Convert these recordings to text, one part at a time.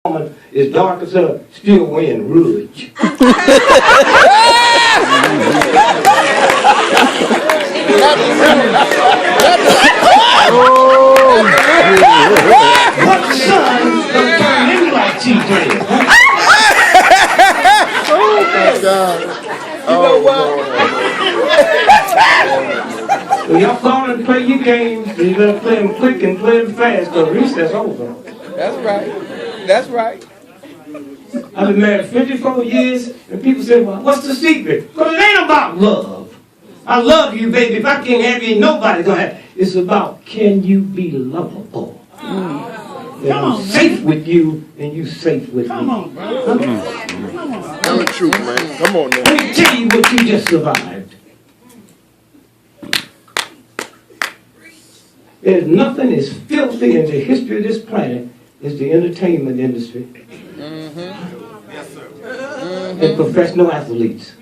woman is dark as her, still wearing rouge. What son gonna turn into like T-Dread? Oh my God. You know what? When y'all call and play your games, you better play them quick and play them fast, because recess over. That's right. That's right. I've been married 54 years, and people say, well, what's the secret? Because it ain't about love. I love you, baby. If I can't have you, nobody's going to have you. It's about, can you be lovable? And I'm safe with you, and you safe with me. Come on, bro. Come on. Tell the truth, man. Come on now. Let me tell you what you just survived. There's nothing as filthy in the history of this planet as the entertainment industry and professional athletes.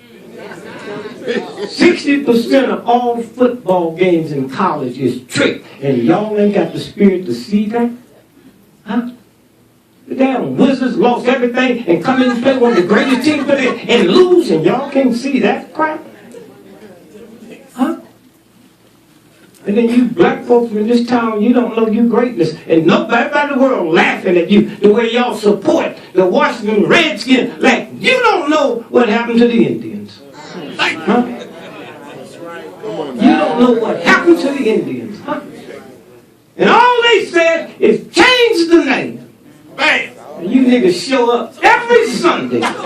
60% of all football games in college is tricked, and y'all ain't got the spirit to see that? Huh? The damn Wizards lost everything and come in and play one of the greatest teams and lose, and y'all can't see that crap? Huh? And then you black folks in this town, you don't know your greatness. And nobody in the world laughing at you the way y'all support the Washington Redskins. Like, you don't know what happened to the Indians. Huh? You don't know what happened to the Indians. Huh? And all they said is change the name. Bam! And you niggas show up every Sunday. And let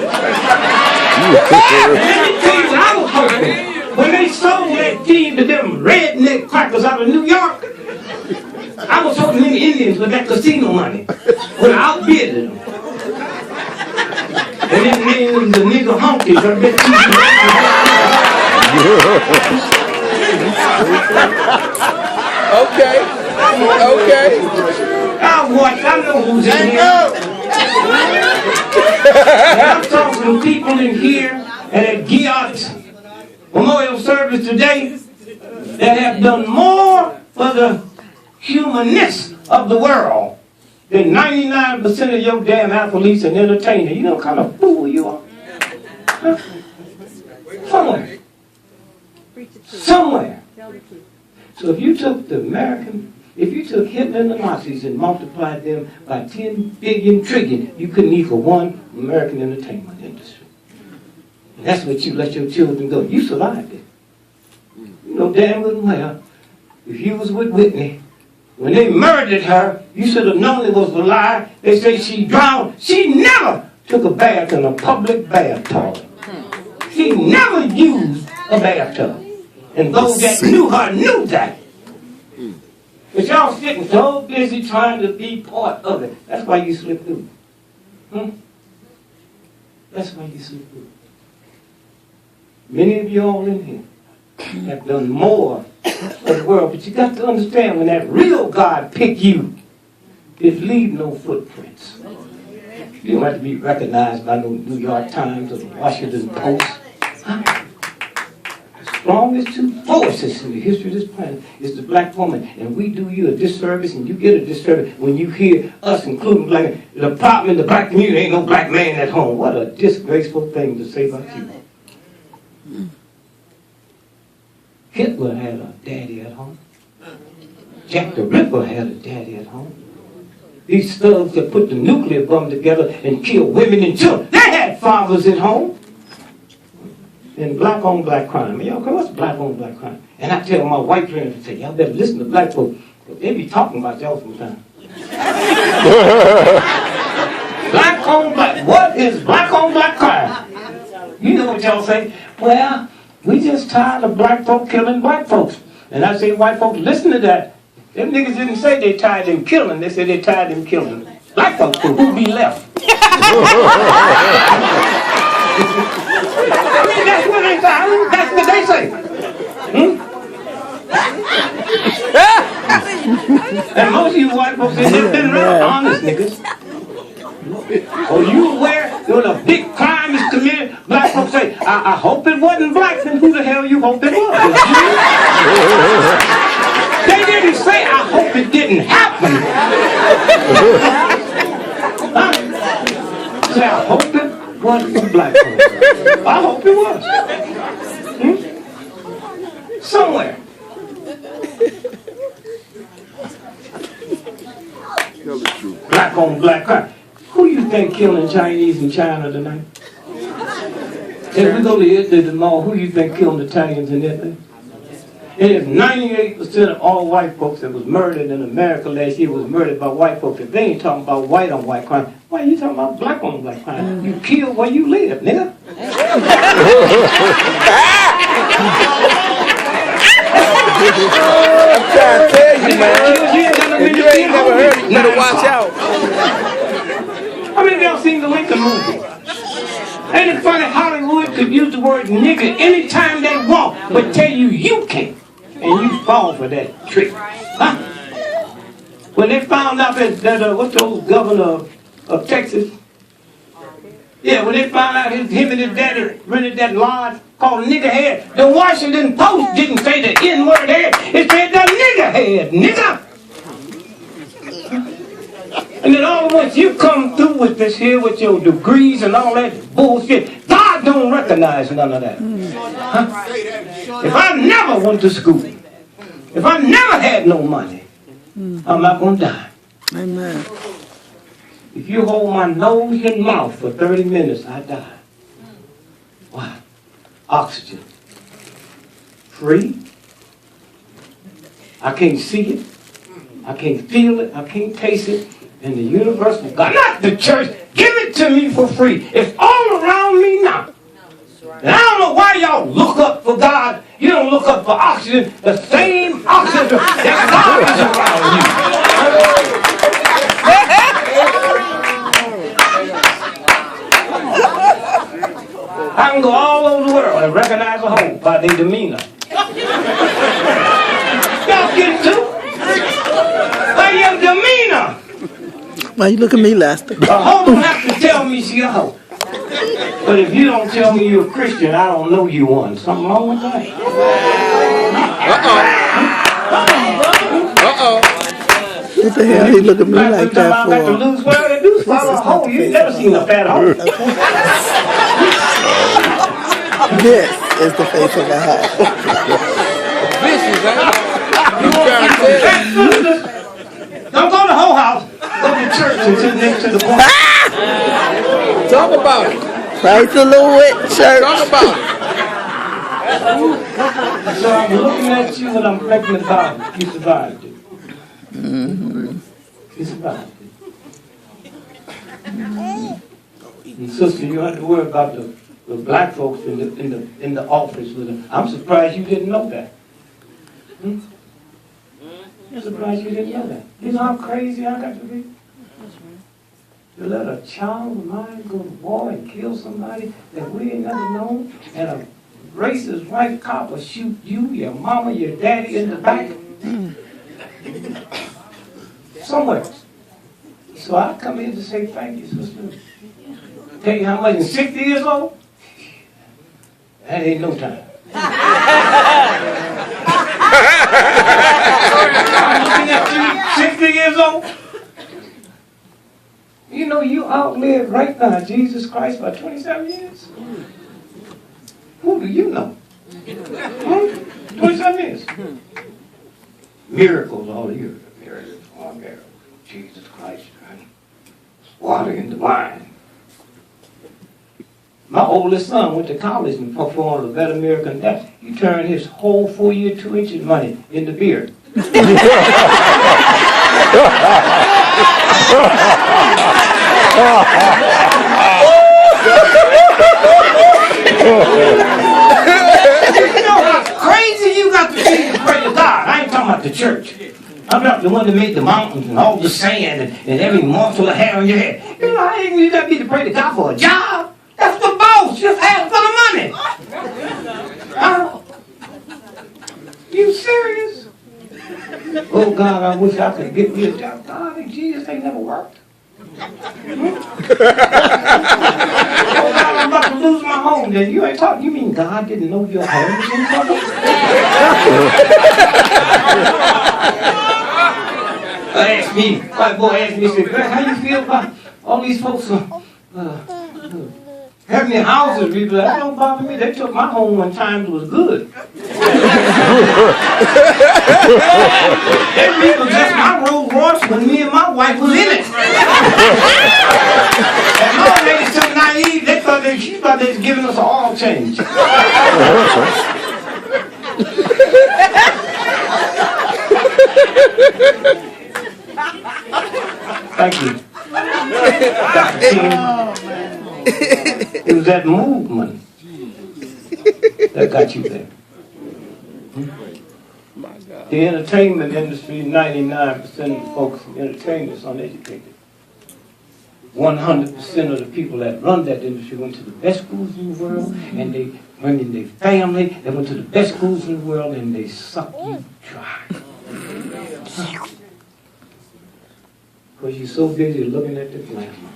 me tell you what I was hoping. When they sold that team to them redneck crackers out of New York, I was hoping them Indians with that casino money would have outbid them. And then named the nigga honkies. I bet Okay. Okay. I'll watch. I know who's in here. And I'm talking to people in here at Giot's memorial service today that have done more for the humanness of the world than 99% of your damn athletes and entertainers. You know what kind of fool you are? Huh? Somewhere. Somewhere. So if you took if you took Hitler and the Nazis and multiplied them by 10 billion trillion, you couldn't equal one American entertainment industry. And that's what you let your children go. You survived it. You know damn good and well, if you was with Whitney, when they murdered her, you should have known it was a lie. They say she drowned. She never took a bath in a public bathtub. She never used a bathtub. And those that knew her knew that. But y'all sitting so busy trying to be part of it. That's why you slip through. That's why you slip through. Many of you all in here have done more for the world, but you got to understand when that real God pick you, it leave no footprints. You don't have to be recognized by no New York Times or the Washington Post. The strongest two forces in the history of this planet is the black woman, and we do you a disservice, and you get a disservice when you hear us, including the problem in the black community, ain't no black man at home. What a disgraceful thing to say about you. Hitler had a daddy at home. Jack the Ripper had a daddy at home. These thugs that put the nuclear bomb together and killed women and children, they had fathers at home. And black on black crime. Y'all, what's black on black crime? And I tell my white friends, I say, y'all better listen to black folks. They be talking about y'all sometimes. Black on black. What is black on black crime? You know what y'all say? Well, we just tired of black folk killing black folks. And I say, white folks, listen to that. Them niggas didn't say they tired of them killing. They said they tired of them killing black folks. So who be left? I mean, that's what they say. That's what they say. And most of you white folks, they've been real honest niggas. Are you aware that when a big crime is committed, black folks say, I hope it wasn't black, then who the hell you hope it was? They didn't say, I hope it didn't happen. Huh? say, I hope it wasn't for black folks. I hope it was. Somewhere. Tell the truth. Black on black crime. Who you think killing Chinese in China tonight? If we go to Italy tomorrow, who you think killing Italians in Italy? And if 98% of all white folks that was murdered in America last year was murdered by white folks, if they ain't talking about white on white crime, why are you talking about black on black crime? You kill where you live, nigga. I'm trying to tell you, man. If you ain't never heard it, you better watch out. How many of y'all seen the Lincoln movie? Ain't it funny Hollywood could use the word nigga anytime they want, but tell you you can't. And you fall for that trick. Huh? When they found out that what's the old governor of Texas? Yeah, when they found out him and his daddy rented that lodge called Nigger Head, the Washington Post didn't say the N-word head, it said the nigger head, nigga. And then all at once you come through with this here, with your degrees and all that bullshit. God don't recognize none of that. Huh? If I never went to school, if I never had no money, I'm not going to die. Amen. If you hold my nose and mouth for 30 minutes, I die. Why? Oxygen. Free. I can't see it. I can't feel it. I can't taste it. And the universal God, not the church, give it to me for free. It's all around me now. And I don't know why y'all look up for God. You don't look up for oxygen, the same oxygen that God is around you. I can go all over the world and recognize a hoe by their demeanor. Y'all get it too? By your demeanor. Why you look at me, Lester? A hoe don't have to tell me she a hoe. But if you don't tell me you're a Christian, I don't know you one. Something wrong with that? What the hell he look at me like that for? Lose well, they do follow a hoe. You've never seen a fat hoe. This is the face of a hoe. Vicious, ain't it? Don't go to the hoe house. Go to church and sit next to the point. Talk about it. Praise the Lord, church. Talk about it. So I'm looking at you and I'm thinking about it. You survived it. You survived it. And sister, you don't have to worry about the black folks in the office with them. I'm surprised you didn't know that. I'm surprised you didn't know that. You know how crazy I got to be? To let a child of mine go to war and kill somebody that we ain't never known, and a racist white cop will shoot you, your mama, your daddy in the back. Somewhere. So I come here to say thank you, sister. Tell you how much in 60 years old? That ain't no time. I'm looking at you, 60 years old. You know you outlived right now Jesus Christ by 27 years. Who do you know? 27 years. Miracles all year. Miracles all year. Jesus Christ, man. Water in the wine. My oldest son went to college and performed a better miracle than that. He turned his whole 4-year, 2-inch money into beer. You know how crazy you got to be to pray to God. I ain't talking about the church. I'm not the one that made the mountains and all the sand and every morsel of hair on your head. You know how you got to be to pray to God for a job? That's the boss. Just ask for the money. You serious? Oh God, I wish I could get me a job. God, and Jesus ain't never worked. Oh God, I'm about to lose my home. Then you ain't talking. You mean God didn't know your home was in trouble? White boy asked me, he said, Greg, how you feel about all these folks Have me houses rebuilt. That don't bother me. They took my home when times was good. They repossessed my Rolls Royce when me and my wife was in it. And my old lady so naive, they thought she thought they was giving us all change. Thank you. Dr. King. It was that movement that got you there. The entertainment industry, 99% of folks in entertainment is uneducated. 100% of the people that run that industry went to the best schools in the world, and they bring in their family. They went to the best schools in the world, and they suck you dry. Because you're so busy looking at the glamour.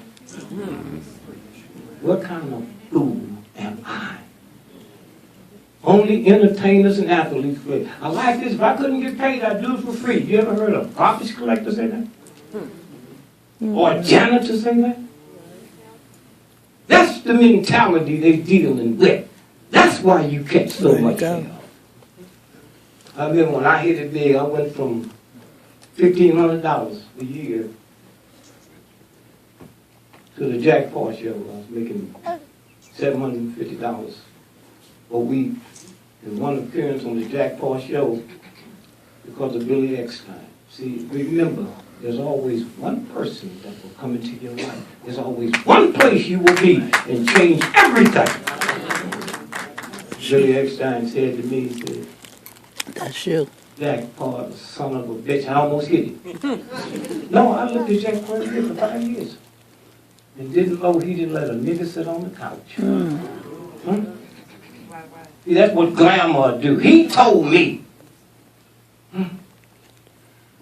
What kind of fool am I? Only entertainers and athletes play. I like this. If I couldn't get paid, I'd do it for free. You ever heard a garbage collector say that? Or a janitor say that? That's the mentality they're dealing with. That's why you catch so much hell. I remember when I hit it big, I went from $1,500 a year to the Jack Paw show. I was making $750 a week in one appearance on the Jack Paw show because of Billy Eckstein. See, remember, there's always one person that will come into your life. There's always one place you will be and change everything. Billy Eckstein said to me, he said, That's you. Jack Paw, the son of a bitch. I almost hit him. No, I looked at Jack Paw for 5 years. And didn't know he didn't let a nigga sit on the couch. See, that's what glamour do. He told me. And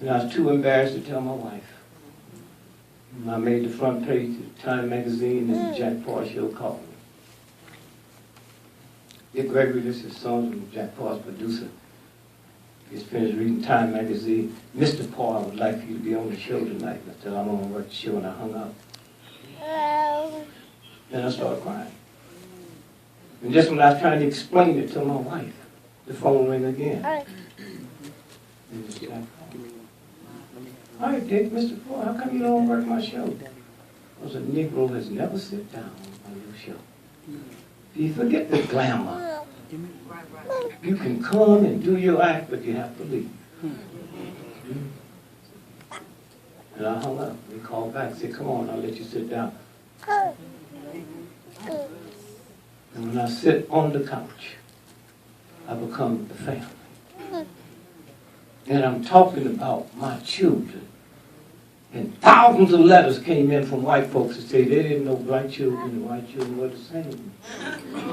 I was too embarrassed to tell my wife. And I made the front page of Time magazine and the Jack Paw show called me. Dick Gregory, this is son from Jack Paw's producer. He's finished reading Time magazine. Mr. Paw, I would like for you to be on the show tonight. I said, I don't want to work the show, and I hung up. Then I started crying. And just when I was trying to explain it to my wife, the phone rang again. And it's Jack Paw. All right, Dick, Mr. Paul, how come you don't work my show? Because a Negro has never sit down on your show. You forget the glamour. You can come and do your act, but you have to leave. And I hung up. He called back and said, come on, I'll let you sit down. And when I sit on the couch, I become the family. And I'm talking about my children. And thousands of letters came in from white folks to say they didn't know black children and white children were the same.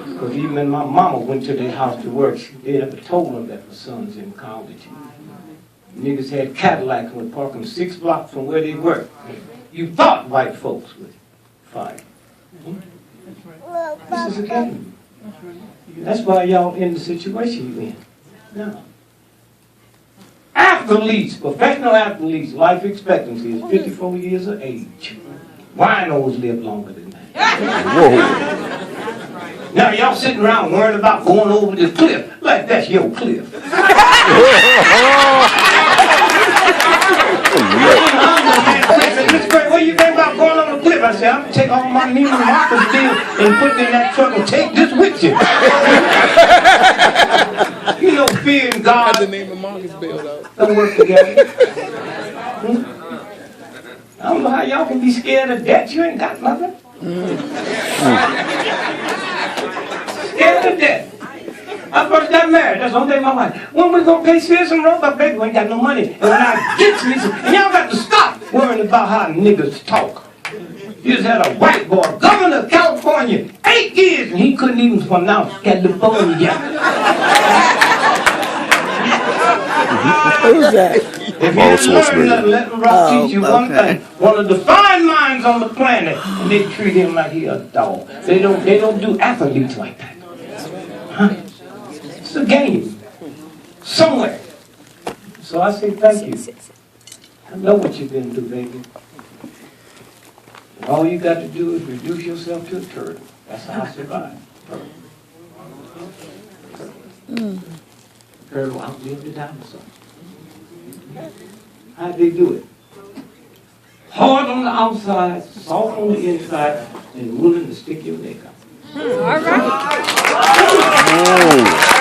Because even when my mama went to their house to work, they never told them that my son's in college. Niggas had Cadillacs and would park them 6 blocks from where they worked. You thought white folks would fight. This is a game. That's why y'all in the situation you're in. Now, athletes, professional athletes, life expectancy is 54 years of age. Winos live longer than that. Now y'all sitting around worrying about going over the cliff like that's your cliff. What do you think about going on the cliff? I said, I'm going to take all my Neiman Marcus bills and put it in that truck and take this with you. You know, fear and God don't work together. I don't know how y'all can be scared of death. You ain't got nothing. Scared of death. I first got married. That's the only thing my wife. When we gonna pay Sears and Roebuck, baby? We ain't got no money. And when I get to me, and y'all got to stop worrying about how niggas talk. You just had a white boy, governor of California, 8 years, and he couldn't even pronounce California. Who's that? If you didn't learn nothing, let them rock teach you one thing. One of the fine minds on the planet, and they treat him like he a dog. They don't do athletes like that. Huh? It's a game. Somewhere. So I say thank you. I know what you've been through, baby. All you got to do is reduce yourself to a turtle. That's how I survive. Turtle outlived the dinosaur. How'd they do it? Hard on the outside, soft on the inside, and willing to stick your neck out. All right.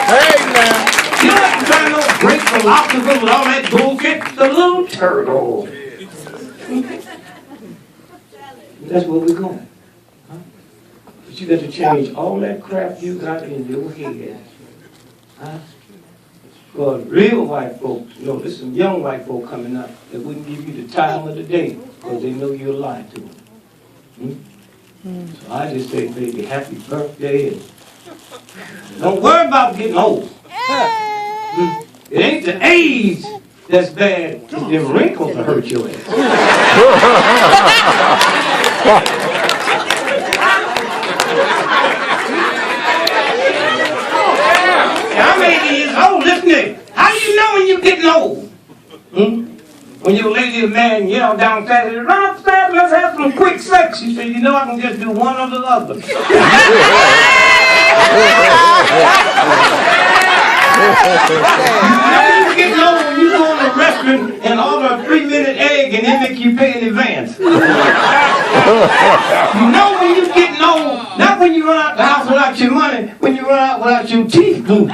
Hey, now. You don't have to try no great philosopher with all that bullshit. The little turtle. That's where we're going. Huh? But you got to change all that crap you got in your head. Huh? For real white folks, you know, there's some young white folk coming up that wouldn't give you the time of the day because they know you're lying to them. So I just say, baby, happy birthday. And don't worry about getting old. It ain't the age that's bad, it's the wrinkles that hurt your ass. I'm 80 years old, listen to it. How do you know when you're getting old? When your lady or man yell downstairs, run upstairs, let's have some quick sex. You say, you know, I can just do one or the other. You getting old when you go in a restaurant and order a 3-minute egg and they make you pay in advance. You know when you're getting old, not when you run out the house without your money, when you run out without your teeth glue.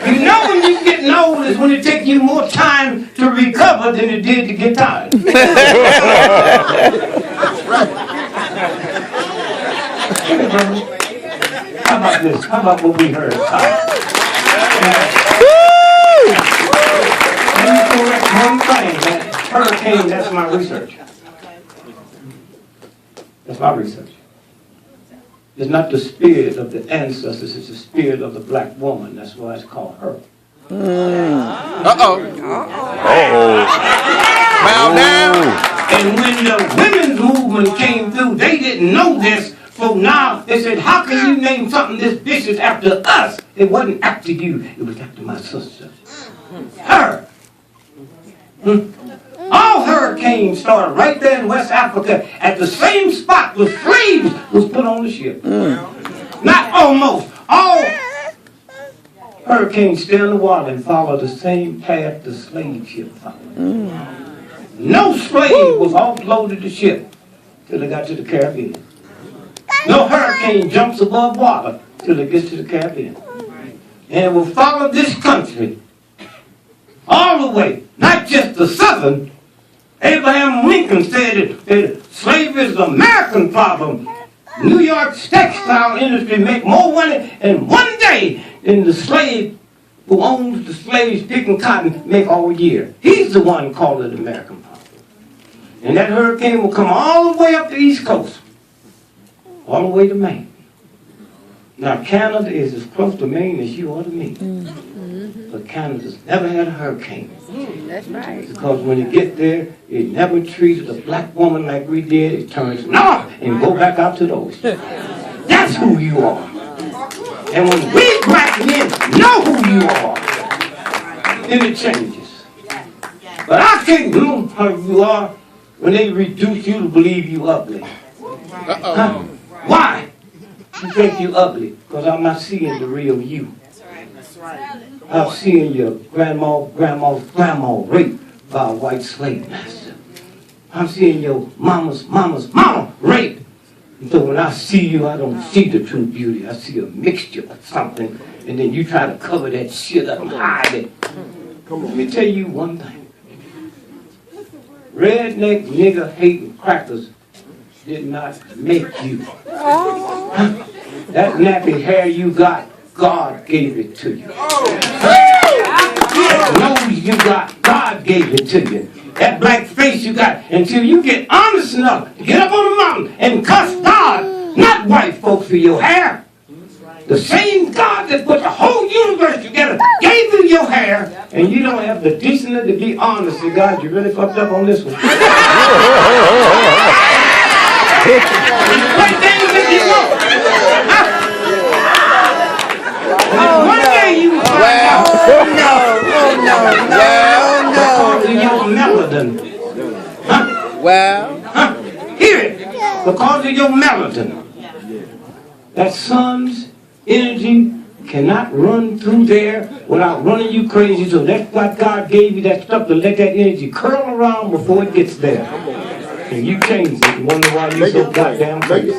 You know when you're getting old is when it takes you more time to recover than it did to get tired. How about this? How about what we heard? One thing, that hurricane, that's my research. That's my research. It's not the spirit of the ancestors, it's the spirit of the black woman. That's why it's called her. Uh-oh. Bow down. And when the women's movement came through, they didn't know this. So now they said, how can you name something this vicious after us? It wasn't after you, it was after my sister. Her. All hurricanes started right there in West Africa at the same spot where slaves was put on the ship. Not almost. All hurricanes stay in the water and follow the same path the slave ship followed. No slave was offloaded the ship till they got to the Caribbean. No hurricane jumps above water till it gets to the Caribbean. And it will follow this country all the way, not just the southern. Abraham Lincoln said that slavery is an American problem. New York's textile industry make more money in one day than the slave who owns the slaves picking cotton make all year. He's the one called it American problem. And that hurricane will come all the way up the East Coast, all the way to Maine. Now Canada is as close to Maine as you are to me. But Canada's never had a hurricane. That's right. Because when you get there, it never treated a black woman like we did. It turns north and go back out to the ocean. That's who you are. And when we black men know who you are, then it changes. But I can't know how you are when they reduce you to believe you ugly. Huh? Why? You think you ugly? Because I'm not seeing the real you. I'm seeing your grandma's grandma raped by a white slave master. I'm seeing your mama's mama raped. And so when I see you, I don't see the true beauty. I see a mixture of something. And then you try to cover that shit up and hide it. Let me tell you one thing. Redneck, nigger, hating crackers did not make you. That nappy hair you got, God gave it to you. That nose you got, God gave it to you. That black face you got, until you get honest enough to get up on the mountain and cuss God, not white folks, for your hair. The same God that put the whole universe together gave you your hair, and you don't have the decency to be honest with God. You really fucked up on this one. Right things that you want. Well, Hear it. Because of your melanin. That sun's energy cannot run through there without running you crazy. So that's why God gave you that stuff to let that energy curl around before it gets there. And you change it. You wonder why you're so goddamn crazy. So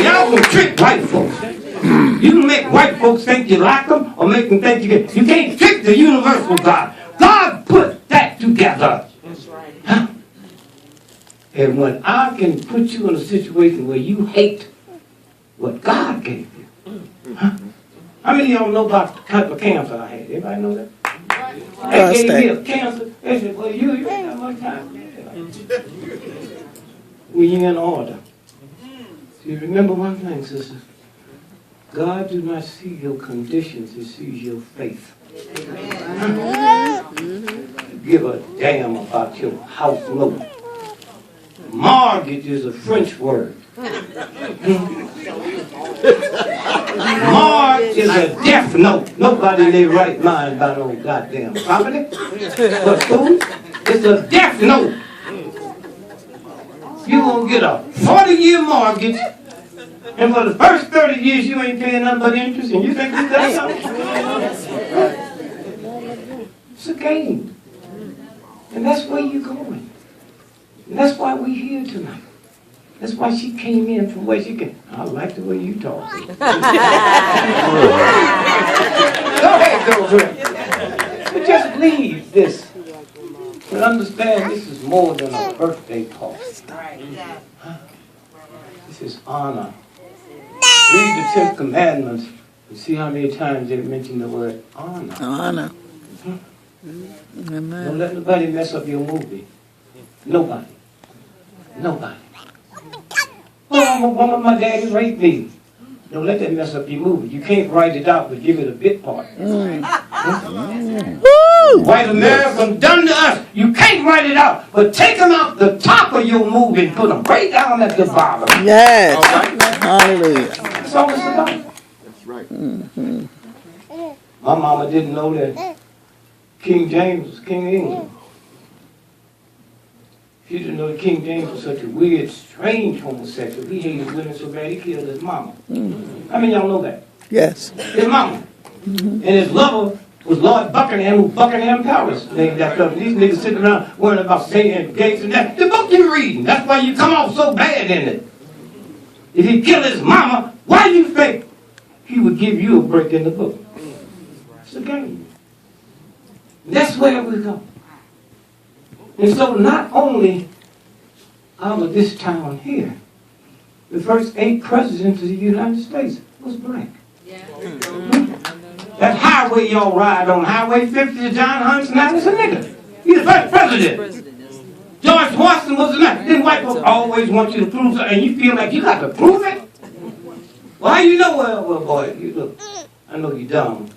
y'all can trick white folks. You can make white folks think you like them or make them think you get. You can't trick the universal God. God put that together. Huh? And when I can put you in a situation where you hate what God gave you. Huh? How many of y'all know about the type of cancer I had? Anybody know that? They gave me a cancer. They said, well, you ain't that much time. We in order. So you remember one thing, sister. God do not see your conditions, he sees your faith. Give a damn about your house note. Mortgage is a French word. Mortgage is a death note. Nobody in their right mind buy no goddamn property. But food, it's a death note. You gonna get a 40-year mortgage, and for the first 30 years you ain't paying nothing but interest, and you think you got something? It's a game. And that's where you're going. And that's why we're here tonight. That's why she came in from where she came. I like the way you talk. Go ahead, girlfriend. But just leave this. But understand this is more than a birthday party. Huh? This is honor. Read the 10 Commandments and see how many times they mention the word honor. Honor. Don't let nobody mess up your movie. Nobody. Nobody. One of my daddies raped me. Don't let that mess up your movie. You can't write it out, but give it a bit part. White Americans done to us. You can't write it out, but take them out the top of your movie and put them right down at the bottom. Yes. Hallelujah. That's all it's about. That's right. My mama didn't know that King James was King of England. She didn't know that King James was such a weird, strange homosexual. He hated women so bad he killed his mama. How many of y'all know that? Yes. His mama. And his lover was Lord Buckingham, who Buckingham Palace named that stuff. These niggas sitting around worrying about saying gates and that. The book you're reading, that's why you come off so bad in it. If he killed his mama, why do you think he would give you a break in the book? It's a game. That's where we go. And so not only out of this town here, the first 8 presidents of the United States was black. Yeah. That highway y'all ride on, Highway 50 to John Hunts, now is a nigga. He's the first president. George Washington was the next. Then white folks always want you to prove something, and you feel like you got to prove it? Well, how you know? Well, boy, you look, I know you're dumb.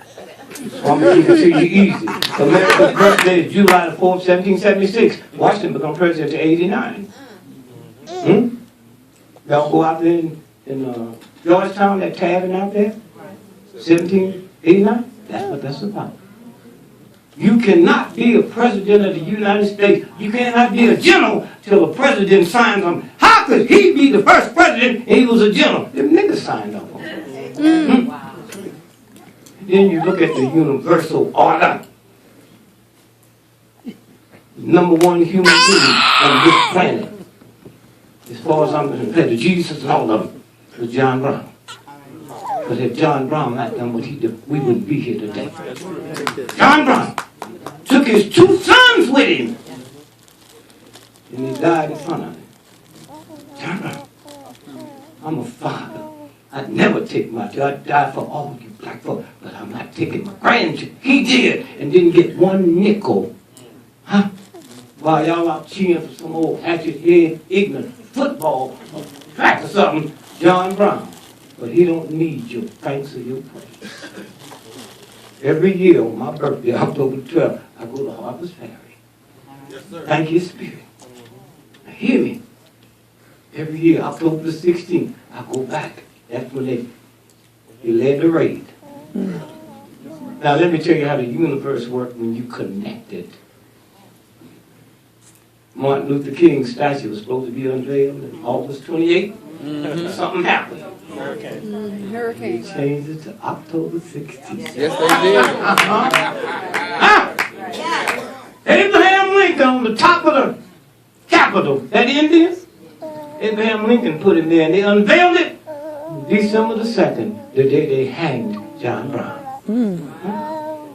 So I'm going to keep it to you easy. America's birthday is July the 4th, 1776. Washington became president in 89. Y'all go out there in Georgetown, that tavern out there, 1789? That's what that's about. You cannot be a president of the United States. You cannot be a general till a president signs on. How could he be the first president and he was a general? Them niggas signed up on it. Wow. Then you look at the universal order. Number one human being on this planet, as far as I'm concerned, to Jesus and all of them, was John Brown. Because if John Brown not done what he did, we wouldn't be here today. John Brown took his 2 sons with him, and he died in front of him. John Brown, I'm a father. I'd never take my child. I'd die for all you black folks, but I'm not taking my grandchildren. He did, and didn't get 1 nickel. Huh? While y'all out cheering for some old hatchet-head, ignorant football or track or something, John Brown. But he don't need your thanks or your praise. Every year on my birthday, October 12th, I go to Harper's Ferry. Yes, sir. Thank you, Spirit. Now hear me. Every year, October the 16th, I go back. That's when they led the raid. Now let me tell you how the universe works when you connect it. Martin Luther King's statue was supposed to be unveiled on August 28th. Something happened. Hurricane. They changed it to October 16th. Yes, they did. Abraham Lincoln on the top of the Capitol, that Indians, Abraham Lincoln put him there, and they unveiled it December the 2nd, the day they hanged John Brown.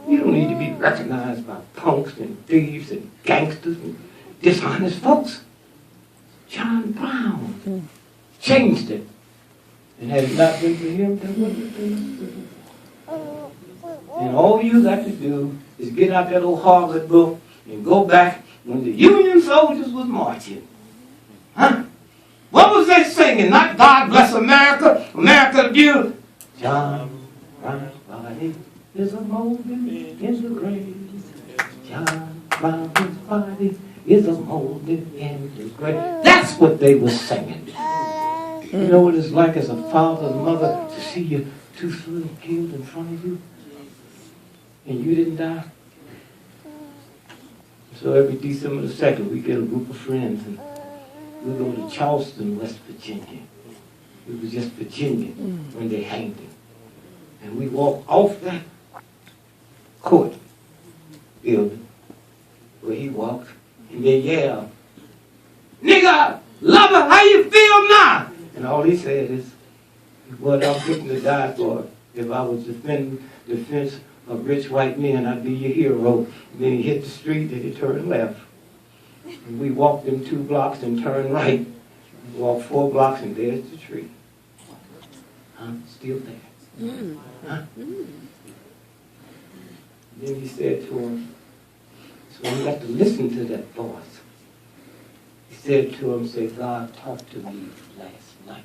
You don't need to be recognized by punks and thieves and gangsters and dishonest folks. John Brown changed it. And had it not been for him, there wouldn't have been. And all you got to do is get out that old Harvard book and go back when the Union soldiers was marching. Huh? What was they singing? Not God Bless America, America the Beautiful. John Brown's body is a molding in the grave. John Brown's body is a molding in the grave. That's what they were singing. You know what it's like as a father and mother to see your two sons killed in front of you? And you didn't die? So every December the 2nd, we get a group of friends and we go to Charleston, West Virginia. It was just Virginia when they hanged him. And we walk off that court building where he walked and they yell, "Nigga, lover, how you feel now?" And all he said is, "What I'm fixing to die for. If I was defending defense of rich white men, I'd be your hero." And then he hit the street and he turned left. And we walked them 2 blocks and turned right. We walked 4 blocks and there's the tree. Still there. Then he said to him, so we got to listen to that voice. He said to him, say, "God talked to me last night.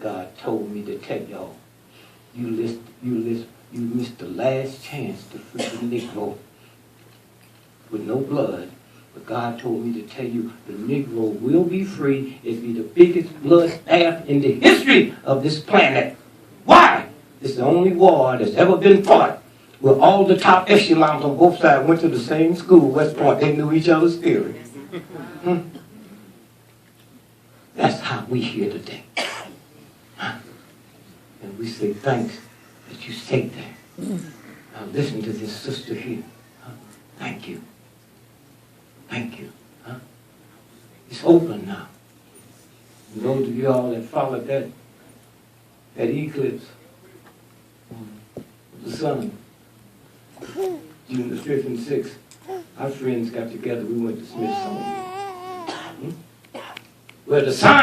God told me to tell y'all, you missed the last chance to free the Negro with no blood. But God told me to tell you the Negro will be free. It'll be the biggest bloodbath in the history of this planet. Why? It's the only war that's ever been fought where all the top echelons on both sides went to the same school, West Point. They knew each other's theory." That's how we here today. And we say thanks that you say that. Now listen to this sister here. Thank you. Thank you. It's open now. And those of you all that followed that eclipse of the sun, June the 5th and 6th, our friends got together. We went to Smithsonian. Where the sun